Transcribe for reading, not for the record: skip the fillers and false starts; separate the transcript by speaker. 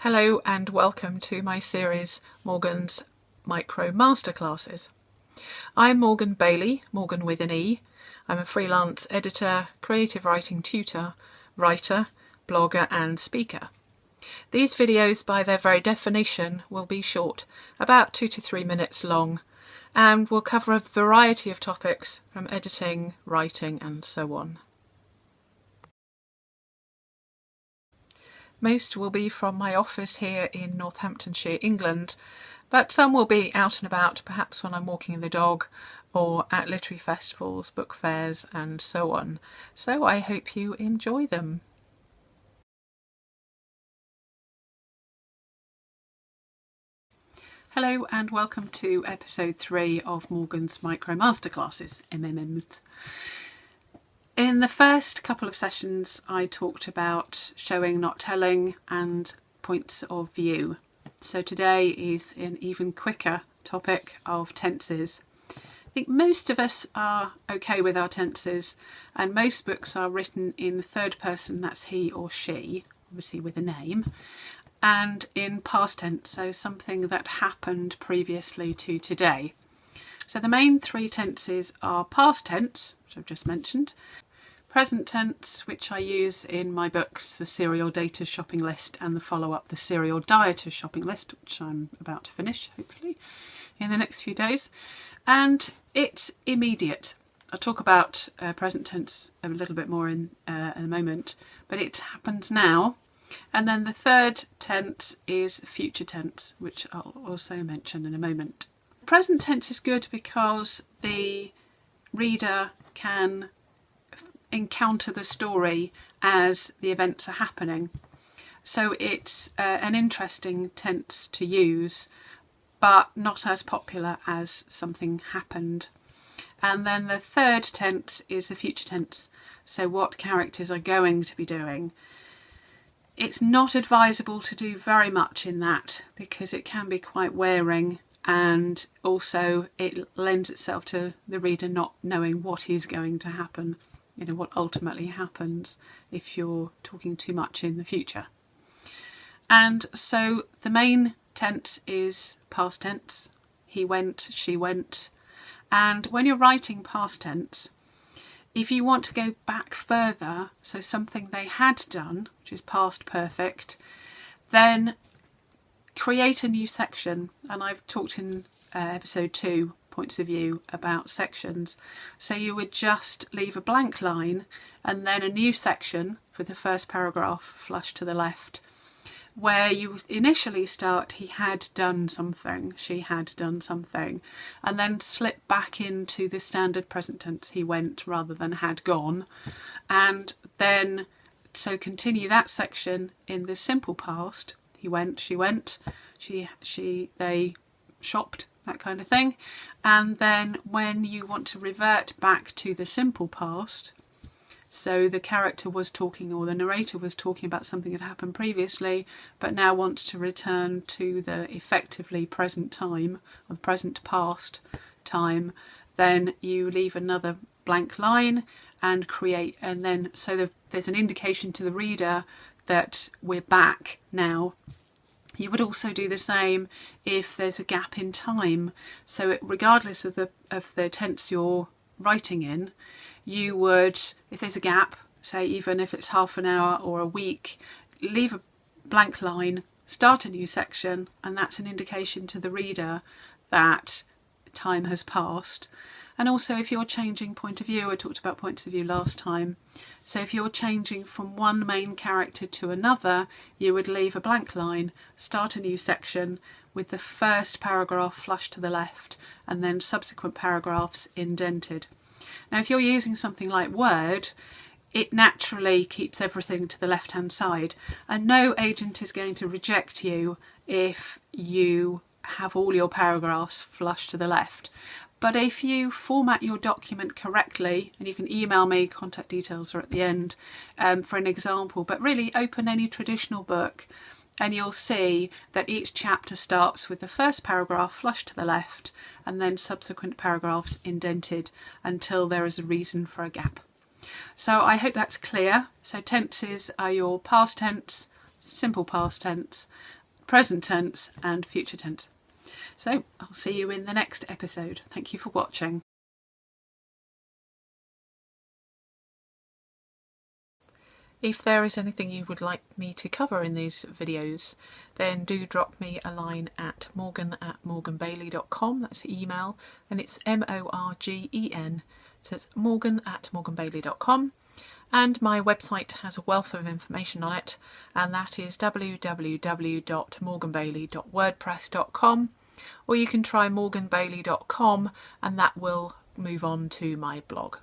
Speaker 1: Hello and welcome to my series Morgan's Micro Masterclasses. I'm Morgan Bailey, Morgan with an E. I'm a freelance editor, creative writing tutor, writer, blogger and speaker. These videos by their very definition will be short, about 2 to 3 minutes long, and will cover a variety of topics from editing, writing and so on. Most will be from my office here in Northamptonshire, England, but some will be out and about, perhaps when I'm walking the dog or at literary festivals, book fairs and so on. So I hope you enjoy them. Hello and welcome to episode 3 of Morgan's Micro Masterclasses, MMMs. In the first couple of sessions I talked about showing, not telling and points of view. So today is an even quicker topic of tenses. I think most of us are okay with our tenses, and most books are written in the third person, that's he or she, obviously with a name, and in past tense, so something that happened previously to today. So the main 3 tenses are past tense, which I've just mentioned, present tense, which I use in my books, the Serial Daters Shopping List and the follow-up, the Serial Dieters Shopping List, which I'm about to finish, hopefully, in the next few days. And it's immediate. I'll talk about present tense a little bit more in a moment, but it happens now. And then the third tense is future tense, which I'll also mention in a moment. Present tense is good because the reader can encounter the story as the events are happening. So it's an interesting tense to use, but not as popular as something happened. And then the third tense is the future tense, so what characters are going to be doing. It's not advisable to do very much in that because it can be quite wearing, and also it lends itself to the reader not knowing what is going to happen, you know, what ultimately happens if you're talking too much in the future. And so the main tense is past tense, he went, she went, and when you're writing past tense, if you want to go back further, so something they had done, which is past perfect, then create a new section. And I've talked in episode 2, points of view, about sections. So you would just leave a blank line and then a new section for the first paragraph, flush to the left, where you initially start, he had done something, she had done something, and then slip back into the standard present tense, he went, rather than had gone. And then, so continue that section in the simple past, he went, she went, they shopped, that kind of thing. And then when you want to revert back to the simple past, so the character was talking, or the narrator was talking about something that happened previously, but now wants to return to the effectively present time, or present past time, then you leave another blank line and create, and then so there's an indication to the reader that we're back now. You would also do the same if there's a gap in time. So regardless of the tense you're writing in, you would, if there's a gap, say even if it's half an hour or a week, leave a blank line, start a new section, and that's an indication to the reader that time has passed. And also if you're changing point of view, I talked about points of view last time, so if you're changing from one main character to another, you would leave a blank line, start a new section with the first paragraph flush to the left and then subsequent paragraphs indented. Now if you're using something like Word, it naturally keeps everything to the left hand side, and no agent is going to reject you if you have all your paragraphs flush to the left. But if you format your document correctly, and you can email me, contact details are at the end for an example, but really open any traditional book and you'll see that each chapter starts with the first paragraph flush to the left and then subsequent paragraphs indented until there is a reason for a gap. So I hope that's clear. So tenses are your past tense, simple past tense, present tense and future tense. So I'll see you in the next episode. Thank you for watching. If there is anything you would like me to cover in these videos, then do drop me a line at morgan@morganbailey.com. That's the email, and it's MORGEN, so it's morgan@morganbailey.com. And my website has a wealth of information on it, and that is www.morganbailey.wordpress.com, or you can try morganbailey.com and that will move on to my blog.